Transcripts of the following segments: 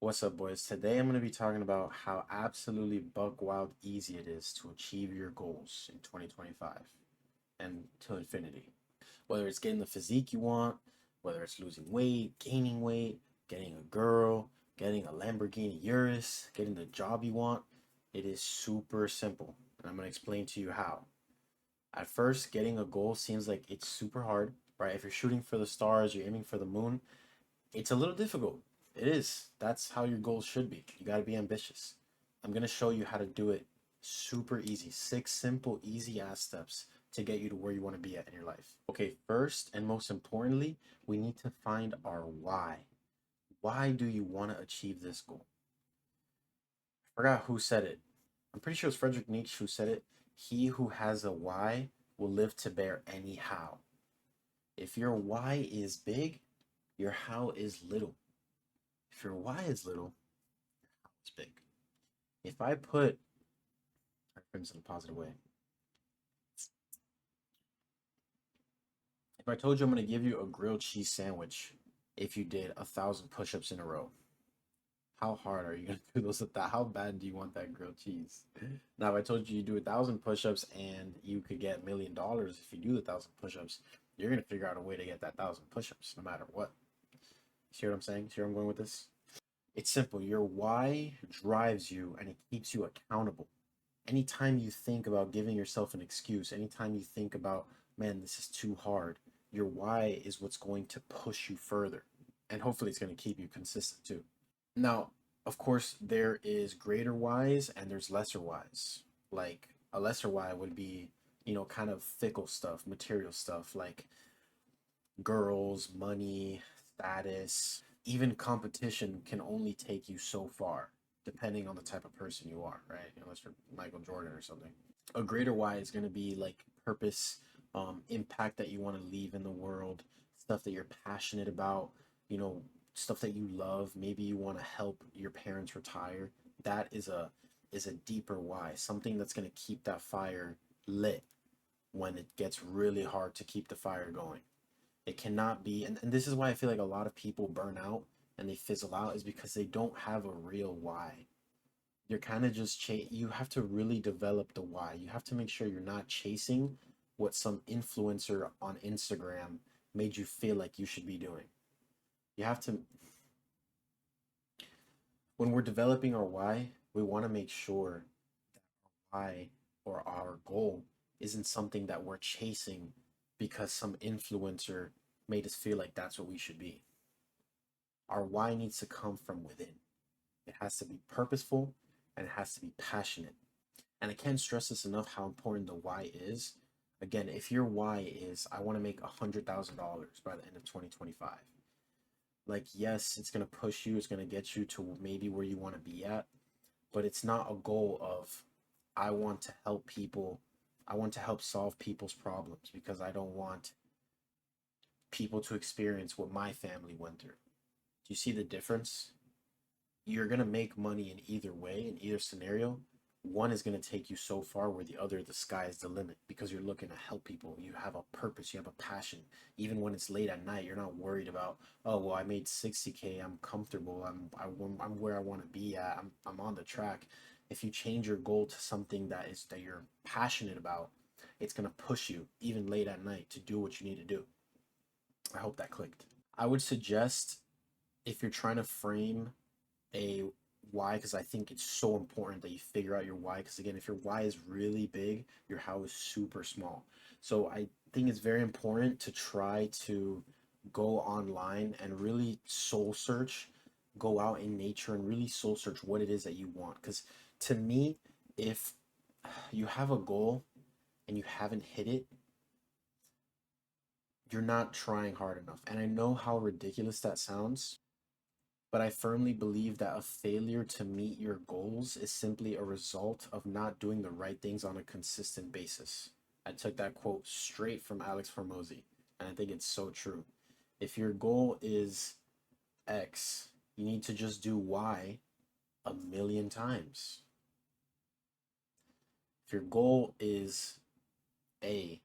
What's up, boys? Today I'm going to be talking about how absolutely buck wild easy it is to achieve your goals in 2025 and to infinity. Whether it's getting the physique you want, whether it's losing weight, gaining weight, getting a girl, getting a Lamborghini Urus, getting the job you want, it is super simple. And I'm going to explain to you how. At first, getting a goal seems like it's super hard, right? If you're shooting for the stars, you're aiming for the moon, it's a little difficult. It is. That's how your goals should be. You got to be ambitious. I'm going to show you how to do it super easy. Six simple, easy ass steps to get you to where you want to be at in your life. Okay, first and most importantly, we need to find our why. Why do you want to achieve this goal? I forgot who said it. I'm pretty sure it's Frederick Nietzsche who said it. He who has a why will live to bear any how. If your why is big, your how is little. If your why is little, it's big. If I put our friends in a positive way, if I told you I'm going to give you a grilled cheese sandwich if you did 1,000 push-ups in a row, how hard are you going to do those? How bad do you want that grilled cheese? Now, if I told you you do 1,000 push-ups and you could get $1 million if you do the 1,000 push-ups, you're going to figure out a way to get that 1,000 push-ups no matter what. See what I'm saying? See where I'm going with this? It's simple. Your why drives you and it keeps you accountable. Anytime you think about giving yourself an excuse, anytime you think about, man, this is too hard, your why is what's going to push you further. And hopefully it's going to keep you consistent too. Now, of course, there is greater whys and there's lesser whys. Like a lesser why would be, kind of fickle stuff, material stuff like girls, money, status, even competition can only take you so far, depending on the type of person you are, right? Unless you're Michael Jordan or something. A greater why is going to be like purpose, impact that you want to leave in the world, stuff that you're passionate about, you know, stuff that you love. Maybe you want to help your parents retire. That is a deeper why, something that's going to keep that fire lit when it gets really hard to keep the fire going. It cannot be, and this is why I feel like a lot of people burn out and they fizzle out is because they don't have a real why. You're kind of just you have to really develop the why. You have to make sure you're not chasing what some influencer on Instagram made you feel like you should be doing. You have to, when we're developing our why, we want to make sure why or our goal isn't something that we're chasing because some influencer made us feel like that's what we should be. Our why needs to come from within. It has to be purposeful and it has to be passionate. And I can't stress this enough how important the why is. Again, if your why is, I want to make $100,000 by the end of 2025, like, yes, it's going to push you, it's going to get you to maybe where you want to be at, but it's not a goal of, I want to help people, I want to help solve people's problems because I don't want people to experience what my family went through. Do you see the difference? You're going to make money in either way, in either scenario. One is going to take you so far where the other, the sky is the limit because you're looking to help people. You have a purpose, you have a passion. Even when it's late at night, you're not worried about, oh, well, I made 60K, I'm comfortable, I'm where I want to be at, I'm on the track. If you change your goal to something that you're passionate about, it's going to push you even late at night to do what you need to do. I hope that clicked. I would suggest if you're trying to frame a why, because I think it's so important that you figure out your why, because again, if your why is really big, your how is super small. So I think it's very important to try to go online and really soul search, go out in nature and really soul search what it is that you want, because to me, if you have a goal and you haven't hit it, you're not trying hard enough. And I know how ridiculous that sounds, but I firmly believe that a failure to meet your goals is simply a result of not doing the right things on a consistent basis. I took that quote straight from Alex Hormozy, and I think it's so true. If your goal is X, you need to just do Y a million times. If your goal is A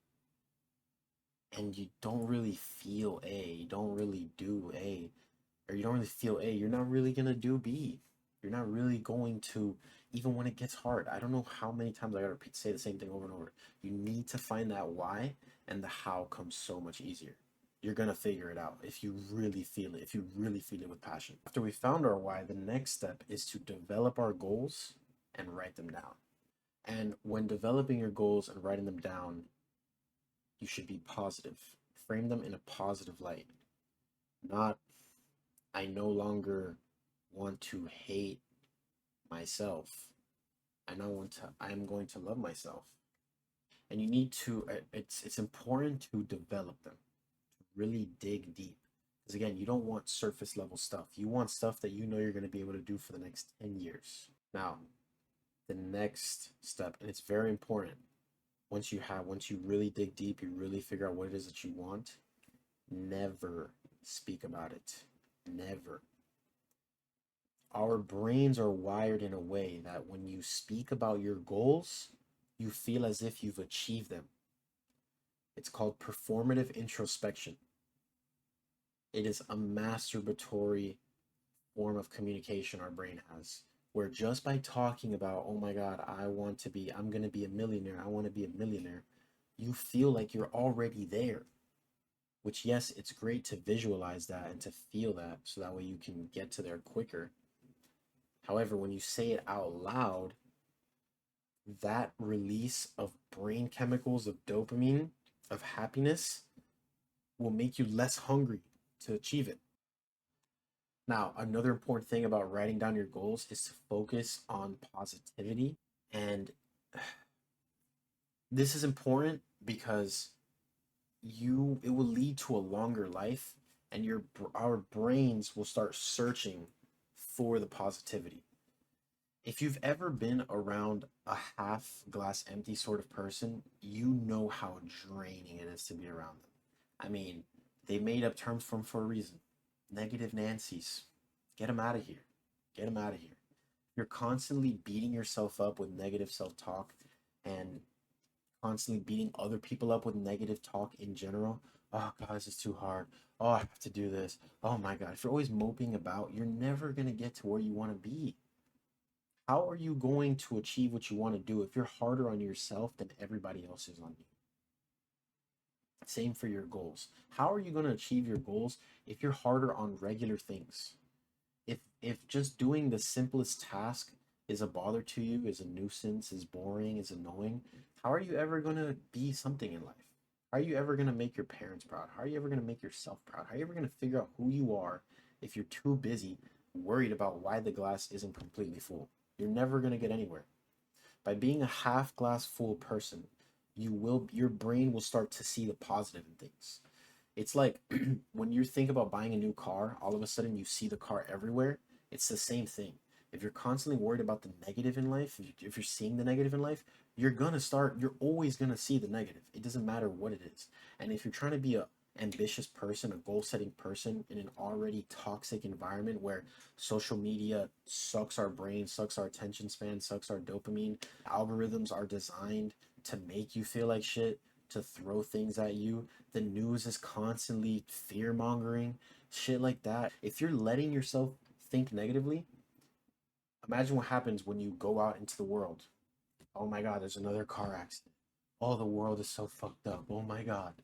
and you don't really feel A, you don't really do A, or you don't really feel A, you're not really gonna do B. You're not really going to, even when it gets hard. I don't know how many times I gotta say the same thing over and over. You need to find that why, and the how comes so much easier. You're gonna figure it out if you really feel it, if you really feel it with passion. After we found our why, the next step is to develop our goals and write them down. And when developing your goals and writing them down, you should be positive. Frame them in a positive light, not I no longer want to hate myself. I'm going to love myself. And you need to it's important to develop them, really dig deep. Because again, you don't want surface level stuff. You want stuff that you know you're going to be able to do for the next 10 years. Now, the next step, and it's very important, once you really dig deep, you really figure out what it is that you want, never speak about it. Never. Our brains are wired in a way that when you speak about your goals, you feel as if you've achieved them. It's called performative introspection. It is a masturbatory form of communication our brain has, where just by talking about, oh my God, I'm going to be a millionaire, I want to be a millionaire, you feel like you're already there. Which, yes, it's great to visualize that and to feel that so that way you can get to there quicker. However, when you say it out loud, that release of brain chemicals of dopamine, of happiness, will make you less hungry to achieve it. Now, another important thing about writing down your goals is to focus on positivity. And this is important because it will lead to a longer life, and our brains will start searching for the positivity. If you've ever been around a half glass empty sort of person, you know how draining it is to be around them. I mean, they made up terms for a reason. Negative Nancy's. Get them out of here. Get them out of here. You're constantly beating yourself up with negative self talk and constantly beating other people up with negative talk in general. Oh, God, this is too hard. Oh, I have to do this. Oh, my God. If you're always moping about, you're never going to get to where you want to be. How are you going to achieve what you want to do if you're harder on yourself than everybody else is on you? Same for your goals. How are you going to achieve your goals if you're harder on regular things? If just doing the simplest task is a bother to you, is a nuisance, is boring, is annoying, how are you ever going to be something in life? How are you ever going to make your parents proud? How are you ever going to make yourself proud? How are you ever going to figure out who you are if you're too busy worried about why the glass isn't completely full? You're never going to get anywhere. By being a half glass full person, your brain will start to see the positive in things. It's like when you think about buying a new car, all of a sudden you see the car everywhere. It's the same thing. If you're constantly worried about the negative in life, if you're seeing the negative in life, you're always gonna see the negative. It doesn't matter what it is. And if you're trying to be a ambitious person, a goal setting person in an already toxic environment where social media sucks our brain, sucks our attention span, sucks our dopamine, algorithms are designed to make you feel like shit, to throw things at you. The news is constantly fear mongering, shit like that. If you're letting yourself think negatively, imagine what happens when you go out into the world. Oh my God, there's another car accident. Oh, the world is so fucked up. Oh my God.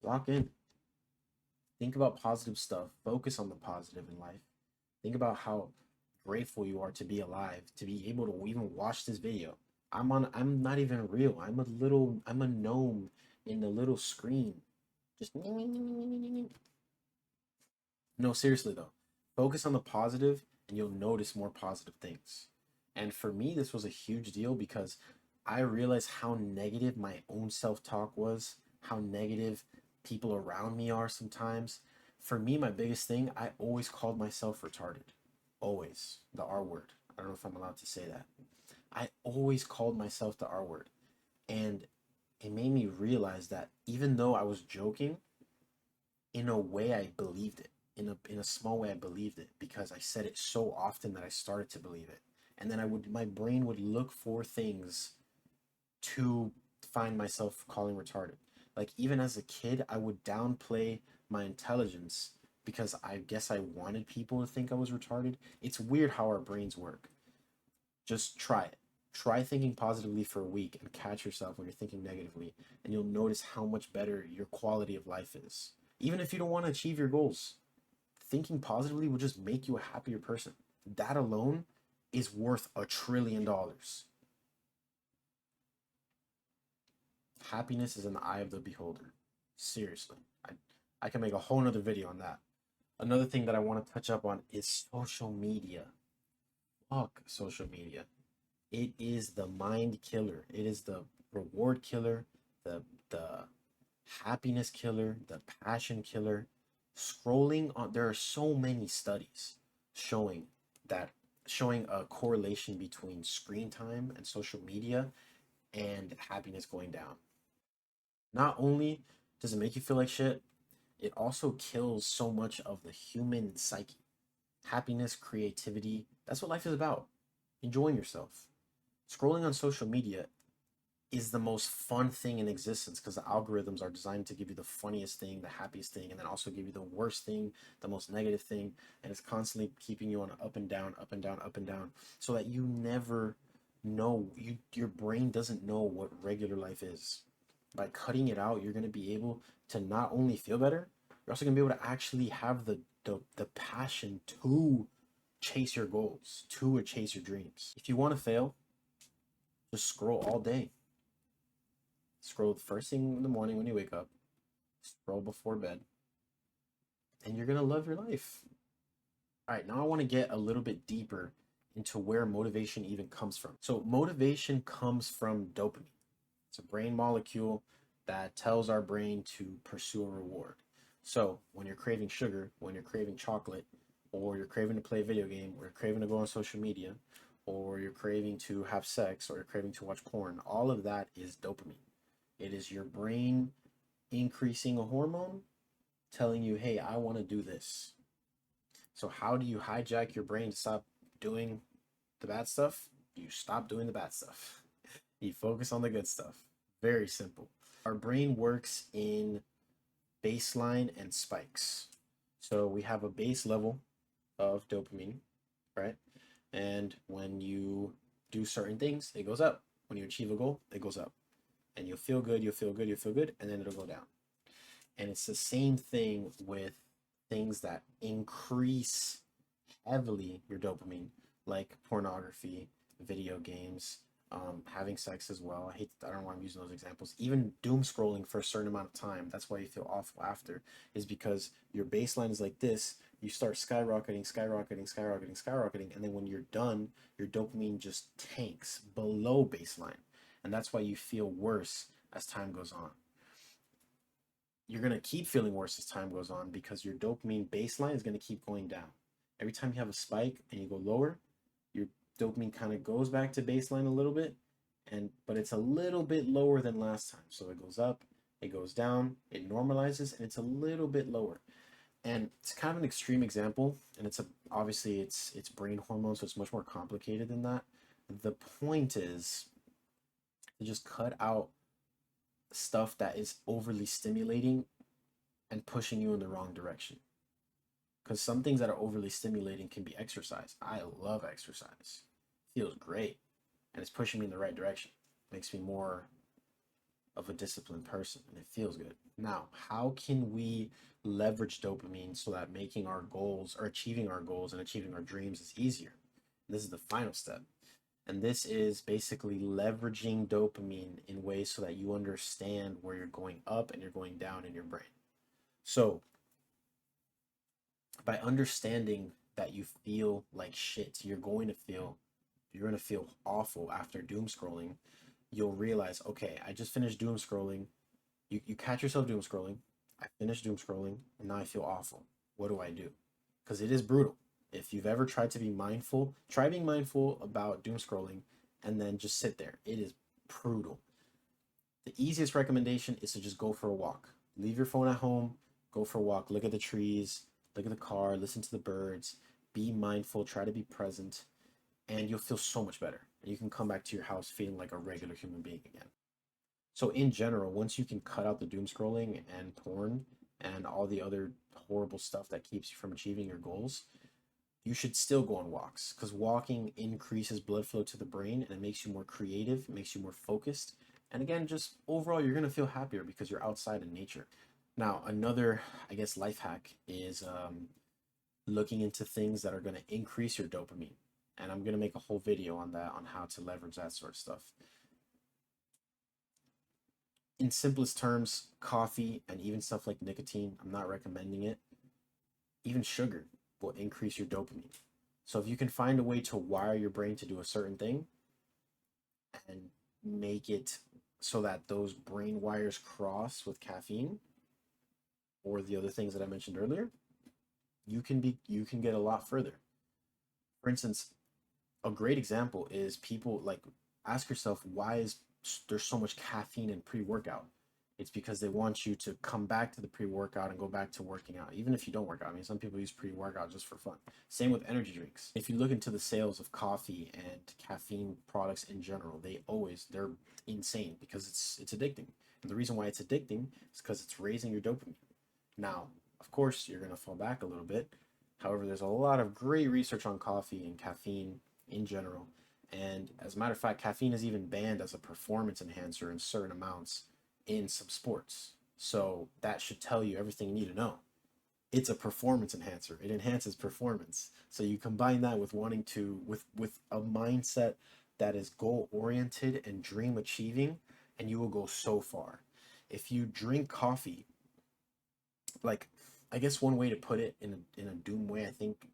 Lock in. Think about positive stuff. Focus on the positive in life. Think about how grateful you are to be alive, to be able to even watch this video. I'm not even real. I'm a gnome in the little screen. Just no, seriously though. Focus on the positive and you'll notice more positive things. And for me, this was a huge deal because I realized how negative my own self-talk was, how negative people around me are sometimes. For me, my biggest thing, I always called myself retarded. Always. The R word. I don't know if I'm allowed to say that. I always called myself the R word. And it made me realize that even though I was joking, in a way I believed it. In a small way I believed it because I said it so often that I started to believe it. And then my brain would look for things to find myself calling retarded. Like even as a kid, I would downplay my intelligence because I guess I wanted people to think I was retarded. It's weird how our brains work. Just try it. Try thinking positively for a week and catch yourself when you're thinking negatively, and you'll notice how much better your quality of life is. Even if you don't want to achieve your goals, thinking positively will just make you a happier person. That alone is worth $1 trillion. Happiness is in the eye of the beholder. Seriously. I can make a whole nother video on that. Another thing that I want to touch up on is social media. Fuck social media. It is the mind killer. It is the reward killer, the happiness killer, the passion killer. Scrolling on, there are so many studies showing that showing a correlation between screen time and social media and happiness going down. Not only does it make you feel like shit, it also kills so much of the human psyche. Happiness, creativity, that's what life is about. Enjoying yourself. Scrolling on social media is the most fun thing in existence because the algorithms are designed to give you the funniest thing, the happiest thing, and then also give you the worst thing, the most negative thing, and it's constantly keeping you on up and down, up and down, up and down, so that you never know, your brain doesn't know what regular life is. By cutting it out, you're going to be able to not only feel better, you're also going to be able to actually have the passion to chase your goals, to chase your dreams. If you want to fail, just scroll all day. Scroll the first thing in the morning when you wake up, scroll before bed, and you're going to love your life. All right, now I want to get a little bit deeper into where motivation even comes from. So, motivation comes from dopamine. It's a brain molecule that tells our brain to pursue a reward. So, when you're craving sugar, when you're craving chocolate, or you're craving to play a video game, or you're craving to go on social media, or you're craving to have sex, or you're craving to watch porn, all of that is dopamine. It is your brain increasing a hormone telling you, hey, I want to do this. So, how do you hijack your brain to stop doing the bad stuff? You stop doing the bad stuff. You focus on the good stuff. Very simple. Our brain works in baseline and spikes. So, we have a base level of dopamine, right? And when you do certain things, it goes up. When you achieve a goal, it goes up. And you'll feel good, you'll feel good, you'll feel good, and then it'll go down. And it's the same thing with things that increase heavily your dopamine, like pornography, video games, having sex as well. I don't know why I'm using those examples. Even doom scrolling for a certain amount of time. That's why you feel awful after, is because your baseline is like this. You start skyrocketing, skyrocketing, skyrocketing, skyrocketing, and then when you're done, your dopamine just tanks below baseline. And that's why you feel worse as time goes on. You're going to keep feeling worse as time goes on because your dopamine baseline is going to keep going down. Every time you have a spike and you go lower, your dopamine kind of goes back to baseline a little bit, but it's a little bit lower than last time. So it goes up, it goes down, it normalizes, and it's a little bit lower. And it's kind of an extreme example, and obviously it's brain hormones, so it's much more complicated than that. The point is to just cut out stuff that is overly stimulating and pushing you in the wrong direction. Because some things that are overly stimulating can be exercise. I love exercise. It feels great. And it's pushing me in the right direction. It makes me more of a disciplined person. And it feels good. Now, how can we leverage dopamine so that making our goals or achieving our goals and achieving our dreams is easier? This is the final step. And this is basically leveraging dopamine in ways so that you understand where you're going up and you're going down in your brain. So, by understanding that you feel like shit, you're going to feel awful after doom scrolling. You'll realize, okay, I just finished doom scrolling. You catch yourself doom scrolling. I finished doom scrolling, and now I feel awful. What do I do? Because it is brutal. If you've ever tried to be mindful, try being mindful about doom scrolling and then just sit there. It is brutal. The easiest recommendation is to just go for a walk. Leave your phone at home, go for a walk, look at the trees, look at the car, listen to the birds, be mindful, try to be present, and you'll feel so much better. And you can come back to your house feeling like a regular human being again. So in general, once you can cut out the doom scrolling and porn and all the other horrible stuff that keeps you from achieving your goals, you should still go on walks, because walking increases blood flow to the brain and it makes you more creative, it makes you more focused. And again, just overall, you're going to feel happier because you're outside in nature. Now, another, I guess, life hack is looking into things that are going to increase your dopamine. And I'm going to make a whole video on that, on how to leverage that sort of stuff. In simplest terms, coffee and even stuff like nicotine, I'm not recommending it. Even sugar will increase your dopamine. So if you can find a way to wire your brain to do a certain thing and make it so that those brain wires cross with caffeine or the other things that I mentioned earlier, you can get a lot further. For instance, a great example is people like, ask yourself, why is there's so much caffeine in pre-workout? It's because they want you to come back to the pre-workout and go back to working out, even if you don't work out. I mean, some people use pre-workout just for fun. Same with energy drinks. If you look into the sales of coffee and caffeine products in general, they're insane because it's addicting. And the reason why it's addicting is because it's raising your dopamine. Now, of course, you're gonna fall back a little bit. However, there's a lot of great research on coffee and caffeine in general. And as a matter of fact, caffeine is even banned as a performance enhancer in certain amounts in some sports. So that should tell you everything you need to know. It's a performance enhancer. It enhances performance. So you combine that with wanting to with a mindset that is goal oriented and dream achieving, and you will go so far. If you drink coffee, like, I guess one way to put it in a doom way, I think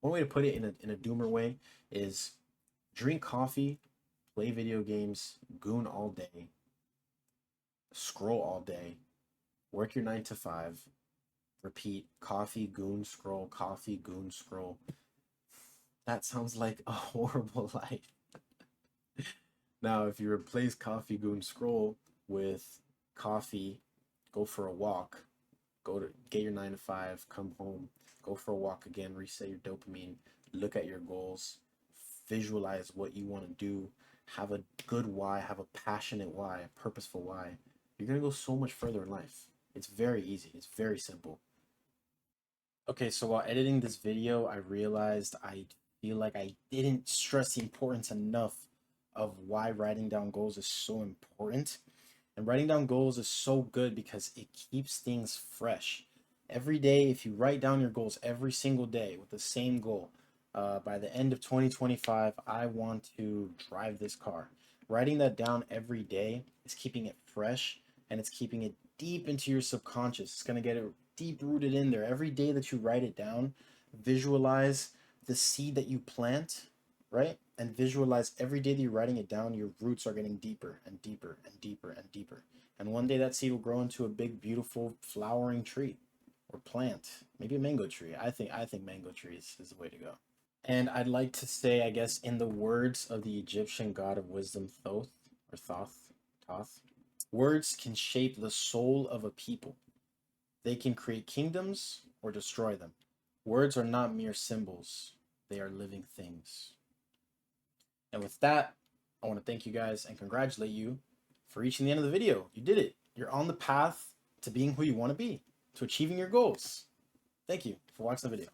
one way to put it in a doomer way is drink coffee, play video games, goon all day, scroll all day, work your 9 to 5, repeat coffee, goon, scroll, coffee, goon, scroll. That sounds like a horrible life. Now, if you replace coffee, goon, scroll with coffee, go for a walk, go to get your 9 to 5, come home, go for a walk again, reset your dopamine, look at your goals, visualize what you want to do, have a good why, have a passionate why, a purposeful why, you're going to go so much further in life. It's very easy. It's very simple. Okay, so while editing this video, I realized I feel like I didn't stress the importance enough of why writing down goals is so important. And writing down goals is so good because it keeps things fresh. Every day, if you write down your goals every single day with the same goal, by the end of 2025, I want to drive this car. Writing that down every day is keeping it fresh and it's keeping it deep into your subconscious. It's going to get it deep rooted in there. Every day that you write it down, visualize the seed that you plant, right? And visualize every day that you're writing it down, your roots are getting deeper and deeper and deeper and deeper. And one day that seed will grow into a big, beautiful, flowering tree or plant, maybe a mango tree. I think mango trees is the way to go. And I'd like to say, I guess, in the words of the Egyptian god of wisdom, Thoth, or Thoth, words can shape the soul of a people. They can create kingdoms or destroy them. Words are not mere symbols, they are living things. And with that, I want to thank you guys and congratulate you for reaching the end of the video. You did it. You're on the path to being who you want to be, to achieving your goals. Thank you for watching the video.